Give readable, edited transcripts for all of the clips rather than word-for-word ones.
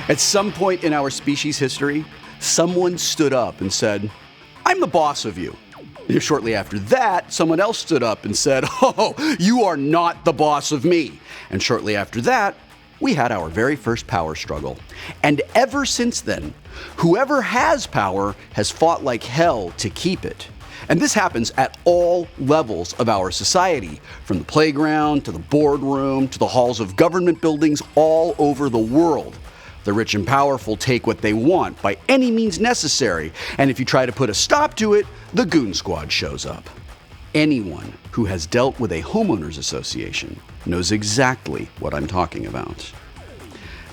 At some point in our species' history, someone stood up and said, "I'm the boss of you." Shortly after that, someone else stood up and said, "Oh, you are not the boss of me." And shortly after that, we had our very first power struggle. And ever since then, whoever has power has fought like hell to keep it. And this happens at all levels of our society, from the playground to the boardroom to the halls of government buildings all over the world. The rich and powerful take what they want by any means necessary, and if you try to put a stop to it, the goon squad shows up. Anyone who has dealt with a homeowners association knows exactly what I'm talking about.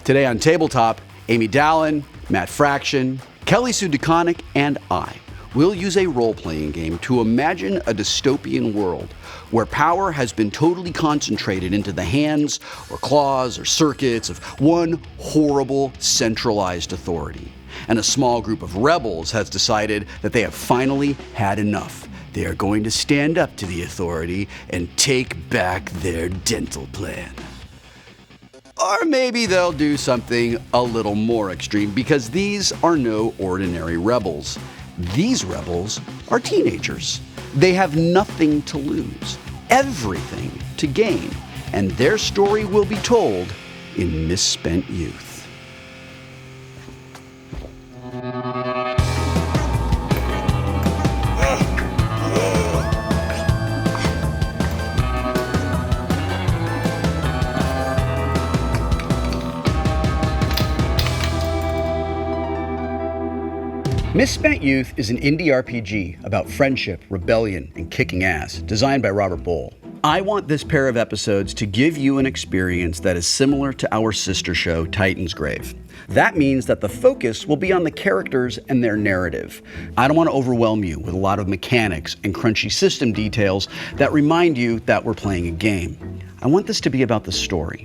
Today on Tabletop, Amy Dallen, Matt Fraction, Kelly Sue DeConnick, and I will use a role-playing game to imagine a dystopian world where power has been totally concentrated into the hands or claws or circuits of one horrible centralized authority. And a small group of rebels has decided that they have finally had enough. They are going to stand up to the authority and take back their dental plan. Or maybe they'll do something a little more extreme, because these are no ordinary rebels. These rebels are teenagers. They have nothing to lose, everything to gain, and their story will be told in Misspent Youth. Misspent Youth is an indie RPG about friendship, rebellion, and kicking ass, designed by Robert Bohl. I want this pair of episodes to give you an experience that is similar to our sister show, Titan's Grave. That means that the focus will be on the characters and their narrative. I don't want to overwhelm you with a lot of mechanics and crunchy system details that remind you that we're playing a game. I want this to be about the story.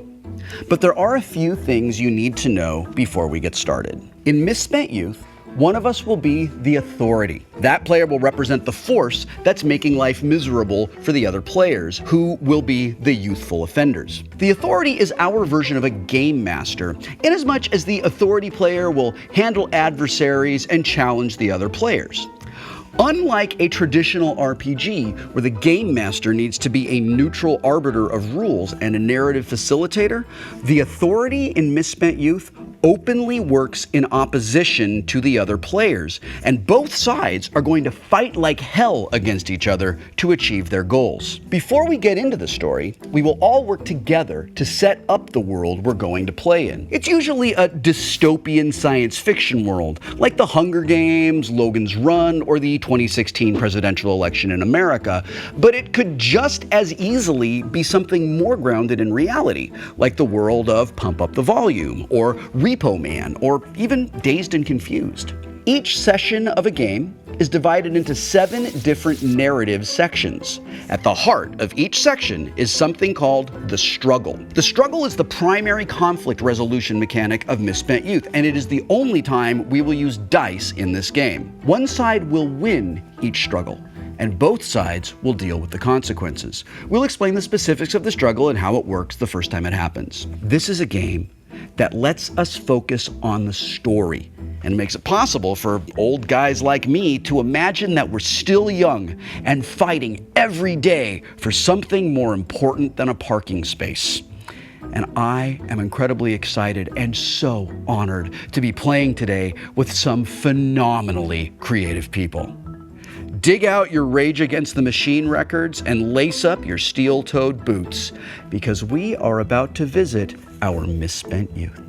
But there are a few things you need to know before we get started. In Misspent Youth, one of us will be the authority. That player will represent the force that's making life miserable for the other players, who will be the youthful offenders. The authority is our version of a game master, inasmuch as the authority player will handle adversaries and challenge the other players. Unlike a traditional RPG, where the game master needs to be a neutral arbiter of rules and a narrative facilitator, the authority in Misspent Youth openly works in opposition to the other players, and both sides are going to fight like hell against each other to achieve their goals. Before we get into the story, we will all work together to set up the world we're going to play in. It's usually a dystopian science fiction world, like the Hunger Games, Logan's Run, or the 2016 presidential election in America, but it could just as easily be something more grounded in reality, like the world of Pump Up the Volume, or Repo Man, or even Dazed and Confused. Each session of a game is divided into 7 different narrative sections. At the heart of each section is something called the struggle. The struggle is the primary conflict resolution mechanic of Misspent Youth, and it is the only time we will use dice in this game. One side will win each struggle, and both sides will deal with the consequences. We'll explain the specifics of the struggle and how it works the first time it happens. This is a game that lets us focus on the story and makes it possible for old guys like me to imagine that we're still young and fighting every day for something more important than a parking space. And I am incredibly excited and so honored to be playing today with some phenomenally creative people. Dig out your Rage Against the Machine records and lace up your steel-toed boots, because we are about to visit our Misspent Youth.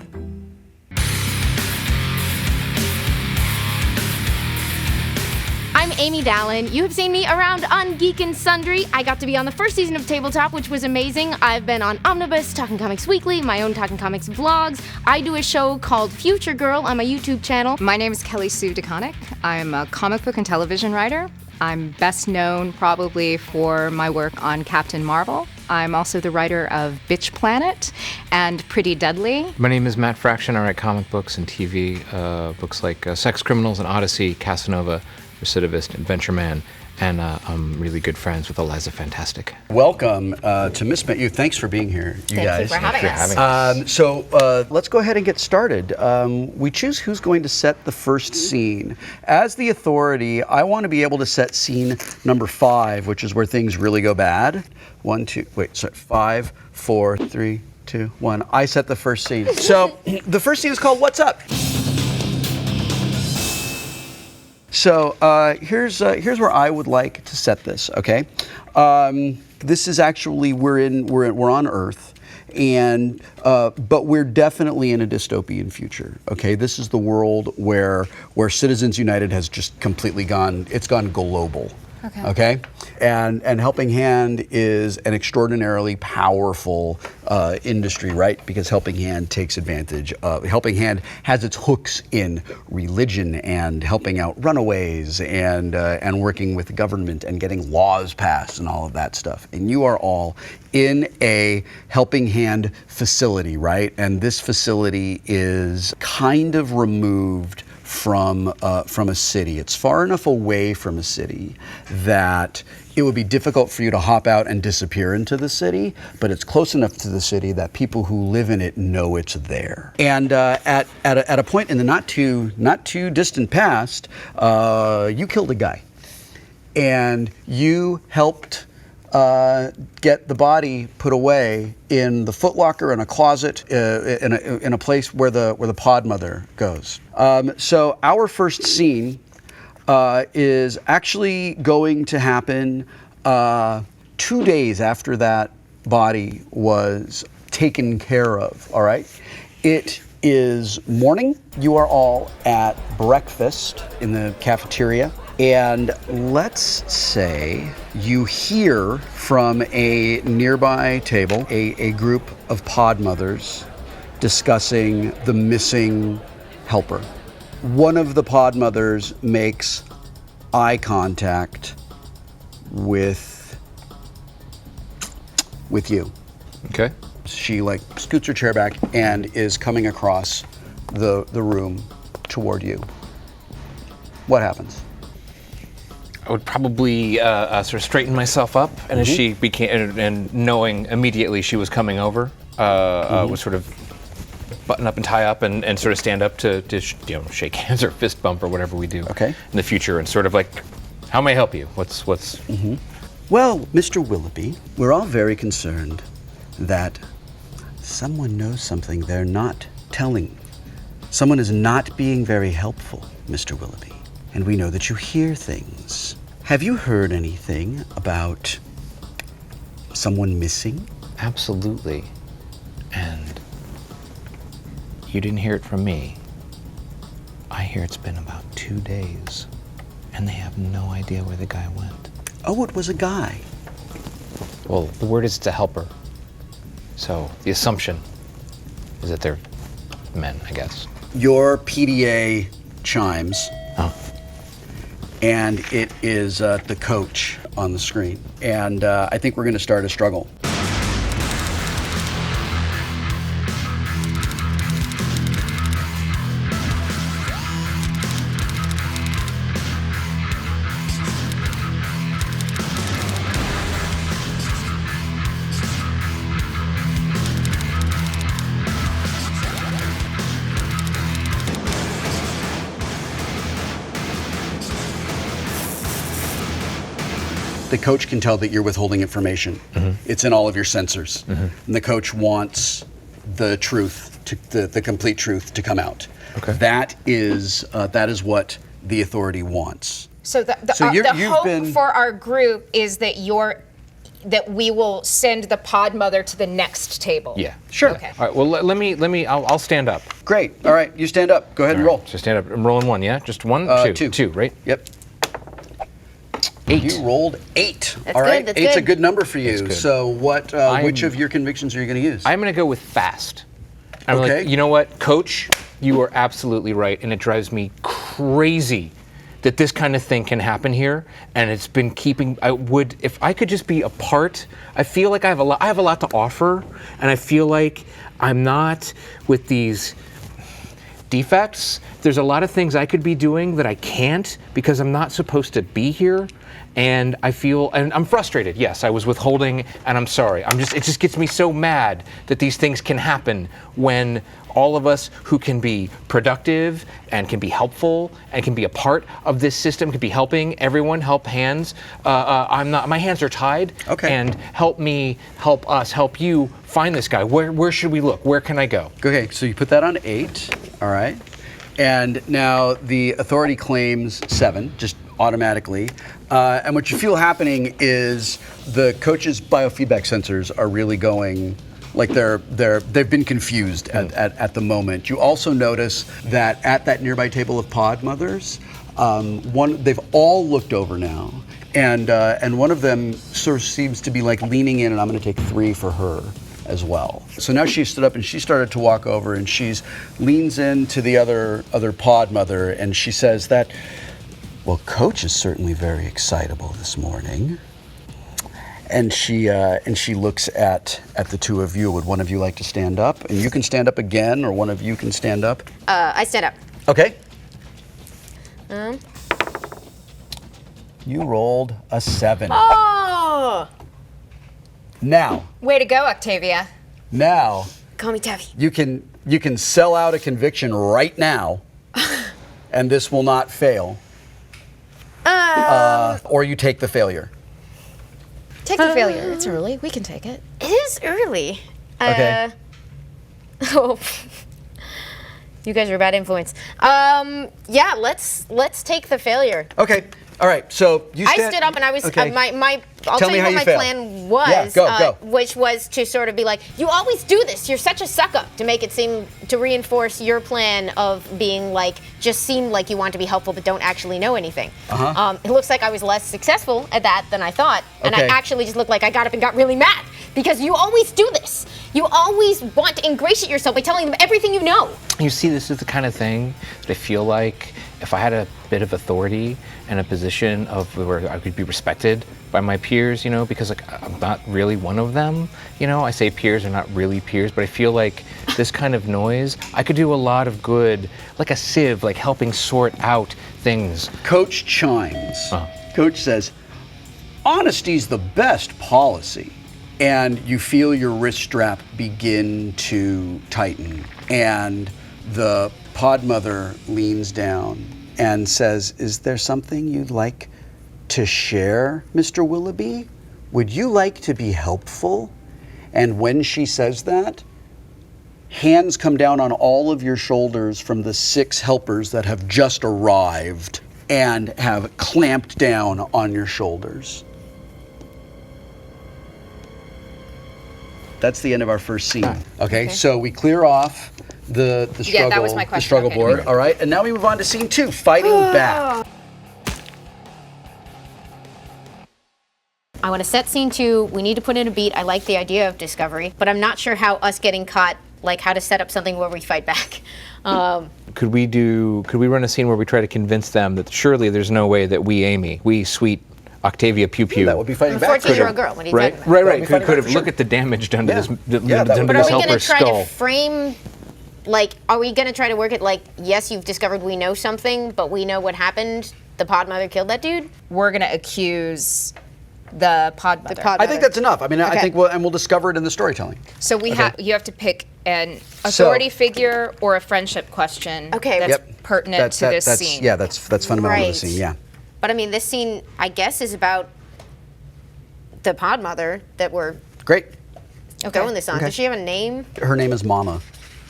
I'm Amy Dallen. You have seen me around on Geek and Sundry. I got to be on the first season of Tabletop, which was amazing. I've been on Omnibus, Talking Comics Weekly, my own Talking Comics vlogs. I do a show called Future Girl on my YouTube channel. My name is Kelly Sue DeConnick. I'm a comic book and television writer. I'm best known probably for my work on Captain Marvel. I'm also the writer of Bitch Planet and Pretty Deadly. My name is Matt Fraction. I write comic books and TV, books like Sex Criminals and Odyssey, Casanova, Recidivist, Adventure Man, and I'm really good friends with Eliza Fantastic. Welcome to Misspent Youth. Thanks for being here, you guys. Thank you for having us. So let's go ahead and get started. We choose who's going to set the first scene. As the authority, I want to be able to set scene number 5, which is where things really go bad. 5, 4, 3, 2, 1. I set the first scene. So the first scene is called What's Up? So here's where I would like to set this. Okay, this is actually we're on Earth, and but we're definitely in a dystopian future. Okay, this is the world where Citizens United has just completely gone global. Okay. And Helping Hand is an extraordinarily powerful industry, right? Because Helping Hand takes advantage of, Helping Hand has its hooks in religion and helping out runaways and working with the government and getting laws passed and all of that stuff. And you are all in a Helping Hand facility, right? And this facility is kind of removed from a city. It's far enough away from a city that it would be difficult for you to hop out and disappear into the city, but it's close enough to the city that people who live in it know it's there. And at a point in the not too distant past, you killed a guy, and you helped get the body put away in the footlocker in a closet in a place where the pod mother goes. So our first scene is actually going to happen 2 days after that body was taken care of. All right, it is morning. You are all at breakfast in the cafeteria. And let's say you hear from a nearby table a group of pod mothers discussing the missing helper. One of the pod mothers makes eye contact with you. Okay. She scoots her chair back and is coming across the room toward you. What happens? I would probably sort of straighten myself up, and as she became, and knowing immediately she was coming over, would sort of button up and tie up and sort of stand up to shake hands or fist bump or whatever we do in the future, and sort of how may I help you? What's? Well, Mr. Willoughby, we're all very concerned that someone knows something they're not telling. Someone is not being very helpful, Mr. Willoughby. And we know that you hear things. Have you heard anything about someone missing? Absolutely. And you didn't hear it from me. I hear it's been about 2 days, and they have no idea where the guy went. Oh, it was a guy. Well, the word is it's a helper. So the assumption is that they're men, I guess. Your PDA chimes. Oh. And it is the coach on the screen. And I think we're going to start a struggle. The coach can tell that you're withholding information. It's in all of your sensors. And the coach wants the truth, the complete truth to come out. Okay. That is what the authority wants. So the hope for our group is that we will send the pod mother to the next table. Yeah. Sure. Okay. All right, well, let me, I'll stand up. Great. All right, you stand up. Go ahead and roll. So stand up. I'm rolling 1, yeah? Just 1? 2. 2, right? Yep. 8. You rolled 8. That's all right. good, that's 8's a good. good number for you. That's good. So what? Which of your convictions are you going to use? I'm going to go with fast. I'm Okay. you know what, Coach? You are absolutely right, and it drives me crazy that this kind of thing can happen here, and it's been keeping. If I could just be a part. I feel like I have a lot to offer, and I feel like I'm not with these defects. There's a lot of things I could be doing that I can't because I'm not supposed to be here. And I feel, and I'm frustrated. Yes, I was withholding, and I'm sorry. It just gets me so mad that these things can happen when all of us who can be productive and can be helpful and can be a part of this system, can be helping everyone, help hands. My hands are tied. Okay. And help me, help us, help you find this guy. Where should we look? Where can I go? Okay, so you put that on 8, all right. And now the authority claims 7, just automatically. And what you feel happening is the coach's biofeedback sensors are really going, like they've been confused at the moment. You also notice that at that nearby table of pod mothers, they've all looked over now, and one of them sort of seems to be like leaning in, and I'm going to take 3 for her as well. So now she stood up and she started to walk over, and she's leans into the other pod mother, and she says that, well, Coach is certainly very excitable this morning. And she looks at the two of you. Would one of you like to stand up? And you can stand up again, or one of you can stand up. I stand up. Okay. You rolled a 7. Oh! Now. Way to go, Octavia. Now. Call me Taffy. You can sell out a conviction right now, and this will not fail. Or you take the failure. Take the failure. It's early. We can take it. It is early. Okay. Oh, you guys are a bad influence. Yeah, let's take the failure. Okay. All right. So you I stood up and I was okay. I'll Tell tell me you how what you my failed. plan was, Yeah, go. which was to sort of be like, you always do this. You're such a suck up, to make it seem, to reinforce your plan of being like, just seem like you want to be helpful but don't actually know anything. It looks like I was less successful at that than I thought, and I Okay. actually just looked like I got up and got really mad because you always do this. You always want to ingratiate yourself by telling them everything you know. You see, this is the kind of thing that I feel like if I had a bit of authority and a position of where I could be respected by my peers, you know, because like I'm not really one of them, you know, I say peers are not really peers, but I feel like this kind of noise, I could do a lot of good, like a sieve, like helping sort out things. Coach chimes. Coach says, honesty's the best policy. And you feel your wrist strap begin to tighten. And the pod mother leans down and says, is there something you'd like to share, Mr. Willoughby? Would you like to be helpful? And when she says that, hands come down on all of your shoulders from the 6 helpers that have just arrived and have clamped down on your shoulders. That's the end of our first scene. Okay, so we clear off the struggle, Yeah, that was my question. the struggle Okay. board. All right, and now we move on to scene 2, fighting back. I want to set scene 2. We need to put in a beat. I like the idea of discovery, but I'm not sure how us getting caught, like how to set up something where we fight back. Could we run a scene where we try to convince them that surely there's no way that we sweet Octavia Pew Pew. That would be fighting I'm a back. 14-year-old girl. What are you Right, talking about? right. fighting Could back have for look sure. at the damage done to Yeah. this, Yeah, that would But be are we awesome. going to helper's try skull. to frame, like, are we going to try to work it like, yes, you've discovered we know something, but we know what happened? The pod mother killed that dude? We're gonna accuse the pod mother. pod I think that's enough. I mean, I Okay. think we'll discover it in the storytelling. So you have to pick an authority figure or a friendship question. Okay. That's Yep. pertinent to this that's, scene. Yeah, that's fundamental to Right. the scene. Yeah. But I mean, this scene, I guess, is about the pod mother that we're Great. going this on. Okay. Does she have a name, Her name is Mama.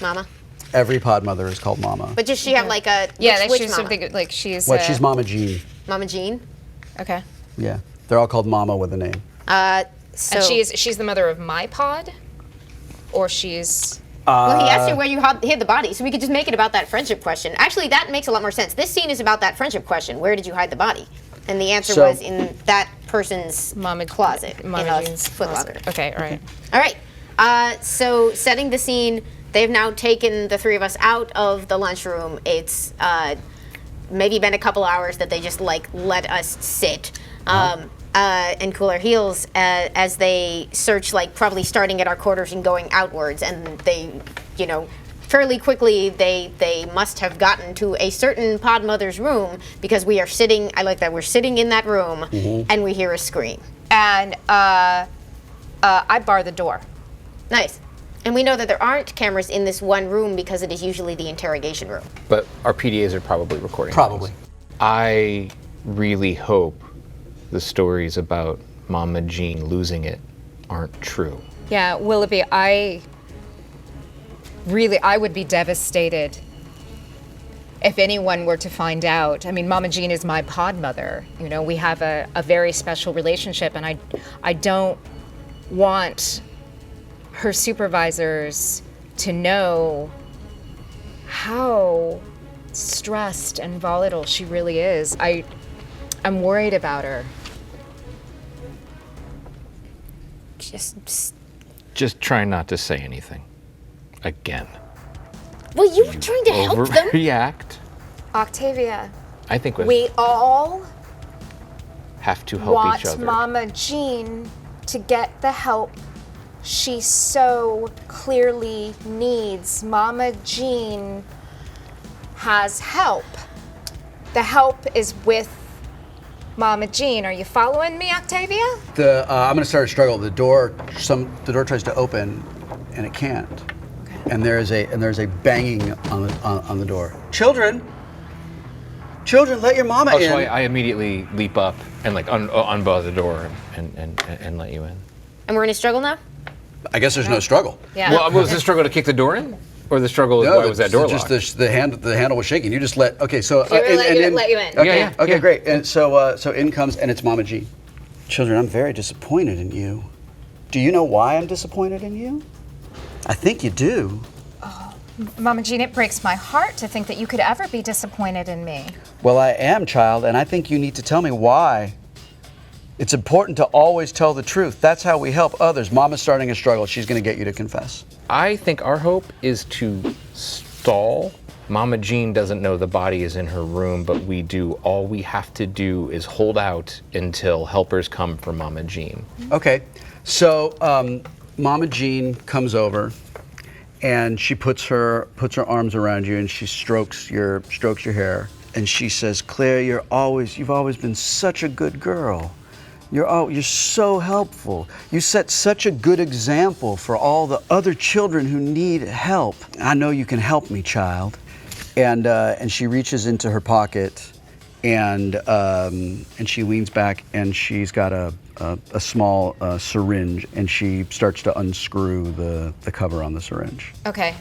Mama? Every pod mother is called Mama. But does she have like a Yeah, which she's mama? something like she's. What? She's Mama Jean. Mama Jean? Okay. Yeah. They're all called Mama with a name. So And she's the mother of my pod, or she's. well, he asked her where you hid the body, so we could just make it about that friendship question. Actually, that makes a lot more sense. This scene is about that friendship question. Where did you hide the body? And the answer So- was in that person's closet in a Jean's Foot Locker. closet. Okay, all right. All right. So setting the scene, they've now taken the 3 of us out of the lunchroom. It's maybe been a couple hours that they just like let us sit and cool our heels as they search, like probably starting at our quarters and going outwards. And they, fairly quickly they must have gotten to a certain pod mother's room because we are sitting. I like that we're sitting in that room and we hear a scream. And I bar the door. Nice. And we know that there aren't cameras in this one room because it is usually the interrogation room. But our PDAs are probably recording. Probably. things. I really hope the stories about Mama Jean losing it aren't true. Yeah, Willoughby, I would be devastated if anyone were to find out. I mean, Mama Jean is my pod mother. You know, we have a very special relationship, and I don't want her supervisors to know how stressed and volatile she really is. I'm worried about her. Just try not to say anything. Again. Well, you were trying to help them. Overreact. Octavia, I think we all have to help want each other. Mama Jean to get the help she so clearly needs. Mama Jean has help. The help is with Mama Jean. Are you following me, Octavia? I'm going to start a struggle. The door tries to open, and it can't. Okay. And there's a banging on the door. Children, let your mama in. So I immediately leap up and like unbar the door and let you in. And we're in a struggle now? I guess there's no struggle. Yeah. Well, was the struggle to kick the door in, or the struggle why was that door locked? Just the handle was shaking. You just let. Okay, so let you in. Okay, Yeah. okay, great. And so in comes, and it's Mama G. Children, I'm very disappointed in you. Do you know why I'm disappointed in you? I think you do. Mama Jean, it breaks my heart to think that you could ever be disappointed in me. Well, I am, child, and I think you need to tell me why. It's important to always tell the truth. That's how we help others. Mama's starting a struggle. She's going to get you to confess. I think our hope is to stall. Mama Jean doesn't know the body is in her room, but we do. All we have to do is hold out until helpers come for Mama Jean. Okay, so Mama Jean comes over, and she puts her arms around you, and she strokes your hair, and she says, "Claire, you've always been such a good girl. You're so helpful. You set such a good example for all the other children who need help. I know you can help me, child." And she reaches into her pocket, and she leans back, and she's got a small syringe, and she starts to unscrew the cover on the syringe. Okay.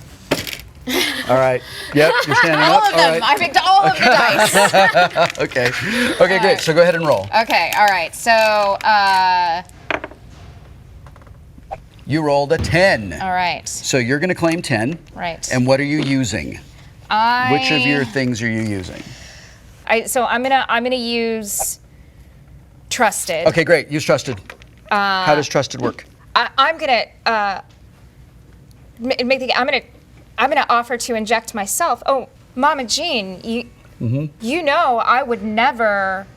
All right. Yep. You're standing up. All of them. All right. I picked all of the dice. Okay. Okay. Great. So go ahead and roll. Okay. All right. So. You rolled a 10. All right. So you're going to claim 10. Right. And what are you using? Which of your things are you using? So I'm gonna use trusted. Okay. Great. Use trusted. How does trusted work? I'm gonna I'm gonna offer to inject myself. Oh, Mama Jean, you know I would never.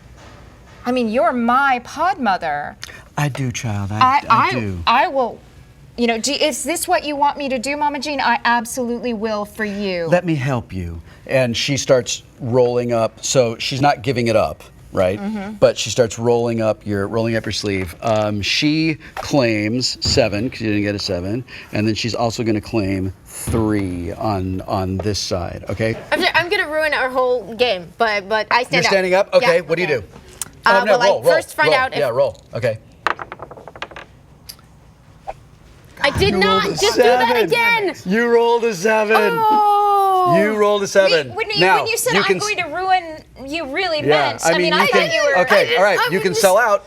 I mean, you're my pod mother. I do, child. I do. I will. You know, is this what you want me to do, Mama Jean? I absolutely will for you. Let me help you. And she starts rolling up. So she's not giving it up, right? Mm-hmm. But she starts rolling up your sleeve. She claims 7 because you didn't get a 7, and then she's also going to claim 3 on this side. Okay. I'm gonna ruin our whole game, but I stand up. You're standing up. Okay. Yeah, What do you do? Roll. First find out if roll. Okay. I did not just do that again. You rolled a 7. Oh. You rolled a 7. When you said I'm going to ruin, you really meant. I mean, I thought you were. Okay, all right. You can sell out.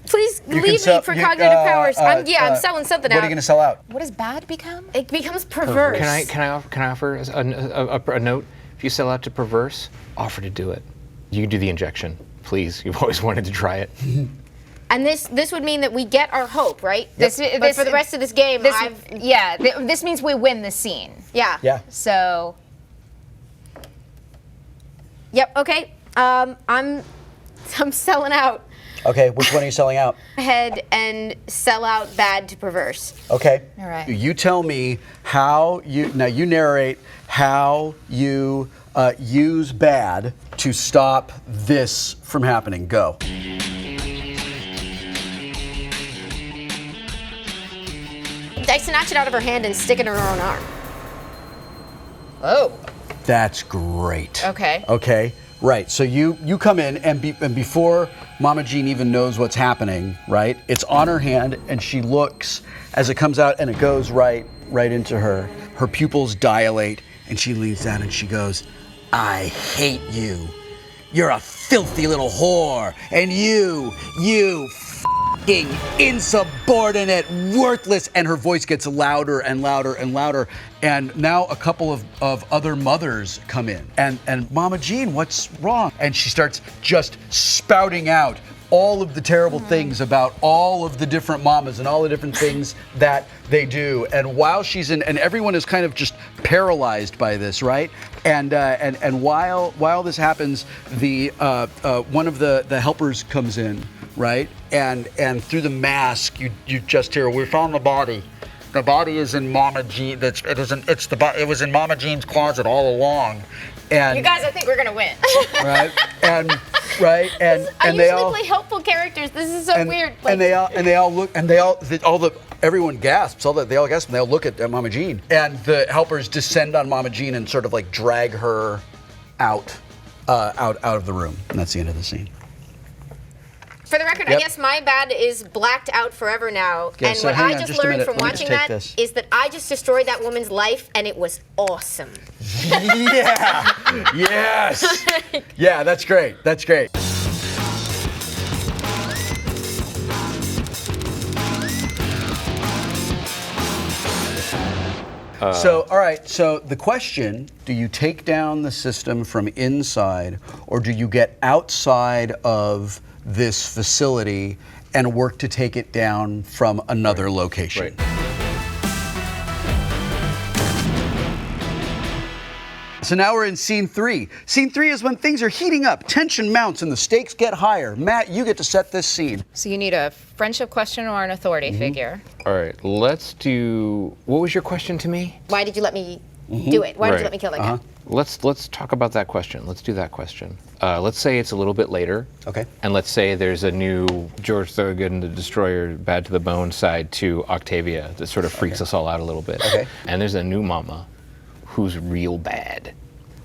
Please leave me for cognitive powers. I'm selling something out. What are you going to sell out? What does bad become? It becomes perverse. Can I offer a note? If you sell out to perverse, offer to do it. You can do the injection, please. You've always wanted to try it. And this would mean that we get our hope, right? But for the rest of this game, this means we win the scene. Yeah. Yeah. So. Yep. Okay. I'm selling out. Okay, which one are you selling out? Head and sell out bad to perverse. Okay. All right. You tell me how you narrate how you use bad to stop this from happening. Go. I snatch it out of her hand and stick it in her own arm. Oh. That's great. Okay. Okay. Right. So you come in and before Mama Jean even knows what's happening, right? It's on her hand and she looks as it comes out and it goes right into her. Her pupils dilate and she leans down and she goes, "I hate you. You're a filthy little whore. And you f***ing insubordinate, worthless." And her voice gets louder and louder and louder. And now a couple of other mothers come in. And Mama Jean, what's wrong? And she starts just spouting out all of the terrible things about all of the different mamas and all the different things that they do. And while she's in, and everyone is kind of just paralyzed by this, right? And while this happens, the one of the helpers comes in, right? And through the mask, you just hear, "We found the body. The body is in Mama Jean. It was in Mama Jean's closet all along." And You guys, I think we're gonna win. right and I they usually all play helpful characters. This is so weird. and they all look and everyone gasps. They all gasp and they all look at Mama Jean. And the helpers descend on Mama Jean and sort of like drag her out of the room. And that's the end of the scene. For the record, I Yep. guess my bad is blacked out forever now. Yeah, and so what hang I on just just a learned minute. from Let me just watching take that this. is that I just destroyed that woman's life and it was awesome. Yeah. Yes. Yeah, that's great. That's great. So, all right, so the question, do you take down the system from inside or do you get outside of this facility and work to take it down from another location? Right. So now we're in scene 3. Scene 3 is when things are heating up, tension mounts, and the stakes get higher. Matt, you get to set this scene. So you need a friendship question or an authority figure. All right, let's do. What was your question to me? Why did you let me do it? Why did you let me kill that guy? Let's talk about that question. Let's do that question. Let's say it's a little bit later. Okay. And let's say there's a new George Thorogood and the Destroyer, Bad to the Bone side to Octavia that sort of freaks us all out a little bit. Okay. And there's a new mama who's real bad.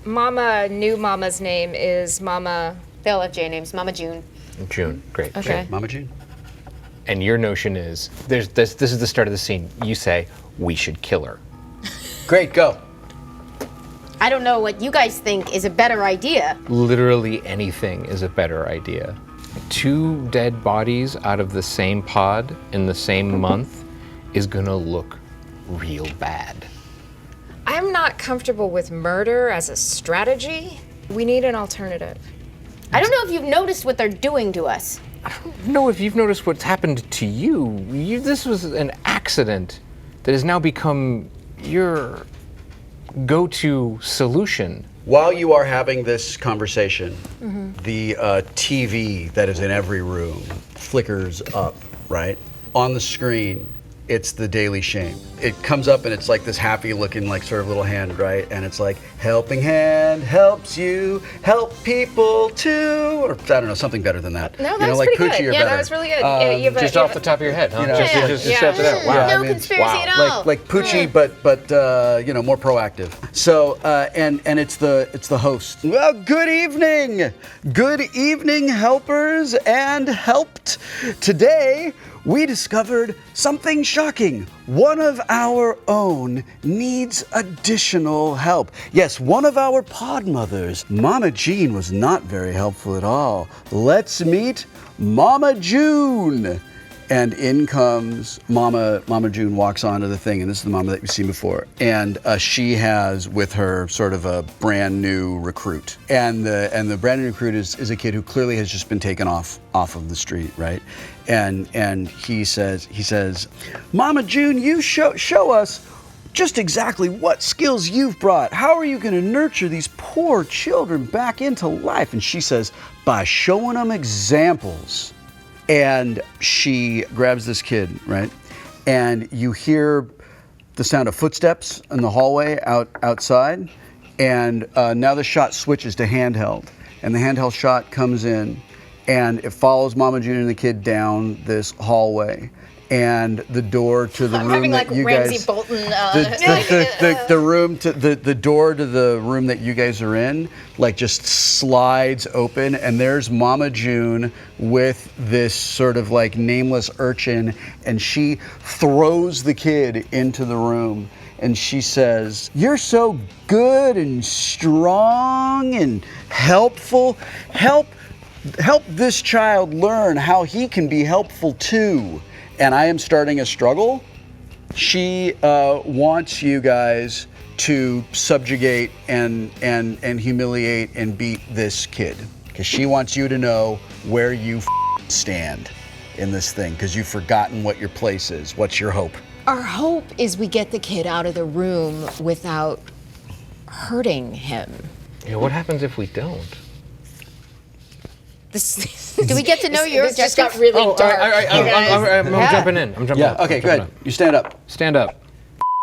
New Mama's name is Mama. They all have J names. Mama June. June, great. Okay. Mama Jean. And your notion is, this is the start of the scene. You say, we should kill her. Great, go. I don't know what you guys think is a better idea. Literally anything is a better idea. 2 dead bodies out of the same pod in the same month is gonna look real bad. I'm not comfortable with murder as a strategy. We need an alternative. I don't know if you've noticed what they're doing to us. I don't know if you've noticed what's happened to you. This was an accident that has now become your go-to solution. While you are having this conversation, the TV that is in every room flickers up, right? On the screen, it's the Daily Shame. It comes up and it's like this happy looking like sort of little hand, right? And it's like, helping hand helps you help people too, or I don't know, something better than that. No, that you know, was like pretty Poochie good. or Yeah, better. that was really good. Just off the top of your head, huh? You know, just shout it out. Wow. No I mean, conspiracy wow. at all. Like Poochie, but you know, more proactive. So and it's the host. Well, good evening, helpers and helped. Today we discovered something shocking. One of our own needs additional help. Yes, one of our pod mothers. Mama Jean was not very helpful at all. Let's meet Mama June. And in comes Mama June, walks onto the thing, and this is the mama that you've seen before. And she has with her sort of a brand new recruit. And the brand new recruit is a kid who clearly has just been taken off of the street, right? And he says, Mama June, you show us just exactly what skills you've brought. How are you gonna nurture these poor children back into life? And she says, by showing them examples. And she grabs this kid, right? And you hear the sound of footsteps in the hallway outside. And now the shot switches to handheld. And the handheld shot comes in, and it follows Mama June and the kid down this hallway. And the door to the room that you guys, the door to the room that you guys are in, like just slides open, and there's Mama June with this sort of like nameless urchin, and she throws the kid into the room, and she says, "You're so good and strong and helpful. Help this child learn how he can be helpful too." And I am starting a struggle. She wants you guys to subjugate and humiliate and beat this kid, because she wants you to know where you stand in this thing, because you've forgotten what your place is. What's your hope? Our hope is we get the kid out of the room without hurting him. Yeah, what happens if we don't? Do we get to know your This just objective? got really dark. I'm jumping in. I'm jumping Yeah, up. okay, I'm go jumping ahead. You stand up. up. Stand up.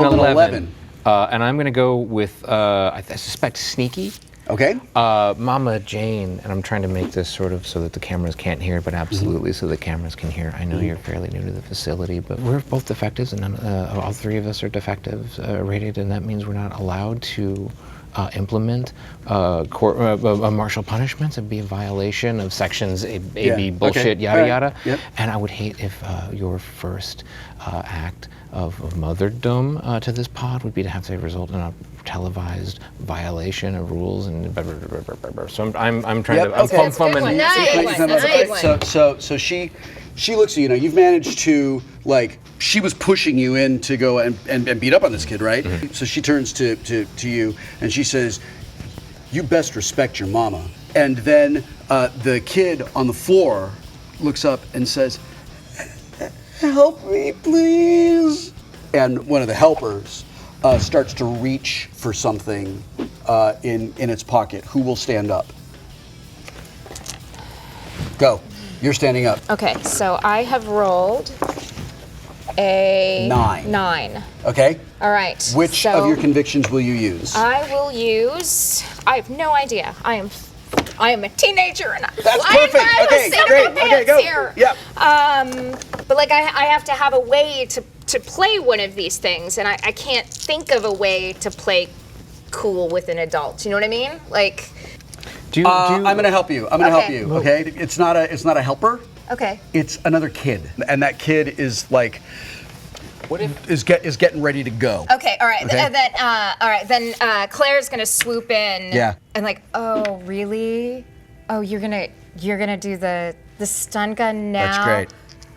Open 11. And I'm going to go with, I suspect, sneaky. Okay. Mama Jane, and I'm trying to make this sort of so that the cameras can't hear, but absolutely so the cameras can hear. I know you're fairly new to the facility, but we're both defectives, and all three of us are defectives rated, and that means we're not allowed to implement martial punishments. It'd be a violation of sections A, B, bullshit, okay. yada, All right. yada. Yep. And I would hate if your first act of motherdom to this pod would be to have to result in a televised violation of rules and blah, blah, blah, blah, blah, blah. So I'm trying Yep, to okay. I'm fumbling. So she looks at you. You've managed to, like, she was pushing you in to go and beat up on this kid, right? Mm-hmm. So she turns to you and she says, "You best respect your mama." And then the kid on the floor looks up and says, "Help me, please." And one of the helpers starts to reach for something in its pocket. Who will stand up? Go. You're standing up. Okay, so I have rolled a 9. Okay? All right. Which so of your convictions will you use? I will use. I have no idea. I am a teenager and That's perfect. Okay, great. Okay, go. Here. Yeah. But like I have to have a way to play one of these things, and I can't think of a way to play cool with an adult. You know what I mean? Like. I'm going to help you. I'm going to help Okay. you. Okay? It's not a helper. Okay. It's another kid, and that kid is like, What if is getting ready to go. Okay. All right. Okay. All right. Then Claire's gonna swoop in. Yeah. And like, oh really? Oh, you're gonna do the stun gun now. That's great.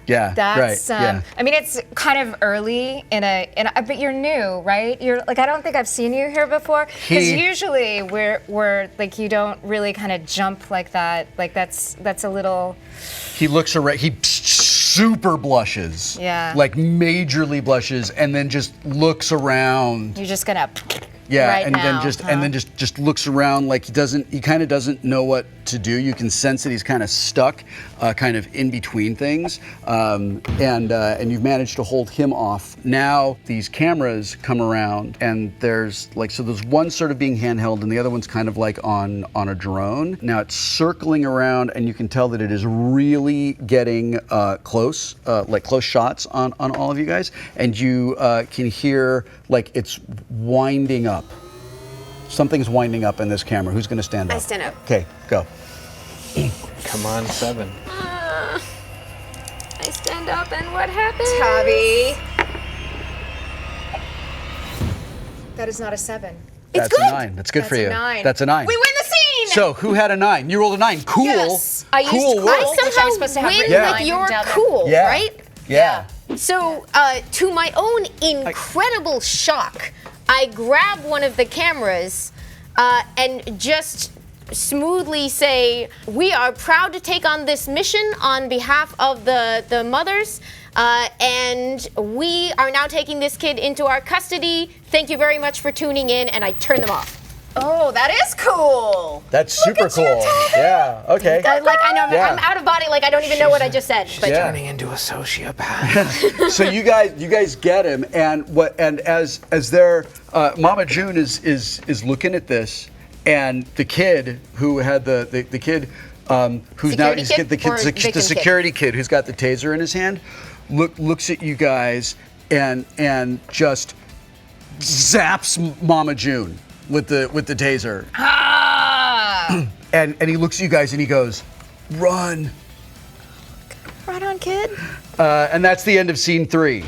Yeah. That's right. Yeah. I mean, it's kind of early in a but you're new, right? You're like, I don't think I've seen you here before, because usually we're like, you don't really kind of jump like that. Like that's a little. He looks around. He super blushes. Yeah. Like majorly blushes, and then just looks around. You're just gonna. Yeah, right and now, then just looks around like he kind of doesn't know what to do. You can sense that he's kind of stuck, kind of in between things, and you've managed to hold him off. Now these cameras come around, and there's one sort of being handheld, and the other one's kind of like on a drone. Now it's circling around, and you can tell that it is really getting close, like close shots on all of you guys, and you can hear like it's winding up. Something's winding up in this camera. Who's going to stand up? I stand up. Okay, go. come on 7? I stand up, and what happens? Tabby. That is not a 7. That's good. a 9. That's good for That's you. a 9. That's a 9. We win the scene. So who had a 9? You rolled a 9. Cool. Yes. I used cool cool. work. I Which I'm somehow supposed to have win written Yeah. with your down there. cool, Yeah. right? Yeah. So, to my own incredible shock, I grab one of the cameras and just smoothly say, "We are proud to take on this mission on behalf of the mothers, and we are now taking this kid into our custody. Thank you very much for tuning in," and I turn them off. Oh, that is cool. That's super at you, cool. Toby. Yeah. Okay. I know Yeah. I'm out of body. Like I don't even know what I just said. But Yeah. Turning into a sociopath. So you guys get him, and as they're Mama June is looking at this, and the kid who had the kid who's now Security kid or the victim kid? security kid who's got the taser in his hand looks at you guys and just zaps Mama June with the taser. And he looks at you guys and he goes, "Run." Right on, kid. And that's the end of scene 3.